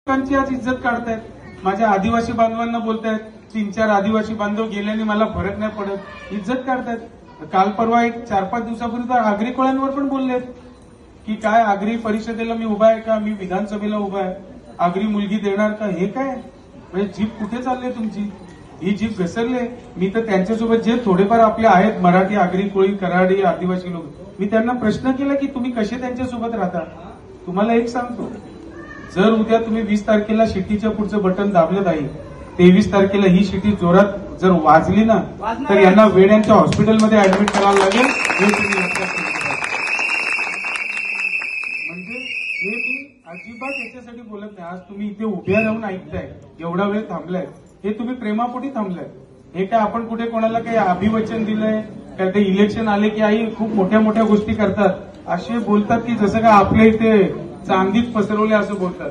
लोकांची आज इज्जत काढतायत. माझ्या आदिवासी बांधवांना बोलतायत 3-4 आदिवासी बांधव गेल्याने मला फरक नाही पडत, इज्जत काढतायत. काल परवा एक 4-5 दिवसापूर्वी तर आगरी कोळ्यांवर पण बोललेत की काय आगरी परिषदेला मी उभा आहे का, मी विधानसभेला उभा आहे, आगरी मुलगी देणार का. हे काय म्हणजे जीभ कुठे चालले तुमची, ही जीभ घसरले. मी तर त्यांच्यासोबत जे थोडेफार आपले आहेत मराठी, आगरी, कोळी, कराडी, आदिवासी लोक, मी त्यांना प्रश्न केला की तुम्ही कसे त्यांच्यासोबत राहता. तुम्हाला एक सांगतो, जर उद्या तुम्ही 20 तारखेला शिट्टीच्या पुढचं बटन दाबलं जाईल, 23 तारखेला ही शिट्टी जोरात जर वाजली ना तर यांना वेड्यांच्या हॉस्पिटलमध्ये ऍडमिट करावं लागेल. हे तुम्ही लक्षात ठेवा. म्हणजे हे मी अजिबात याच्यासाठी बोलत नाही. आज तुम्ही इथे उभ्या राहून ऐकताय, एवढा वेळ थांबलाय, हे तुम्ही प्रेमापोटी थांबलाय. हे काय आपण कुठे कोणाला काही अभिवचन दिलंय काय, ते इलेक्शन आले की आई खूप मोठ्या मोठ्या गोष्टी करतात असे बोलतात की जसं काय आपल्या इथे चांदीच पसरवले असं बोलतात.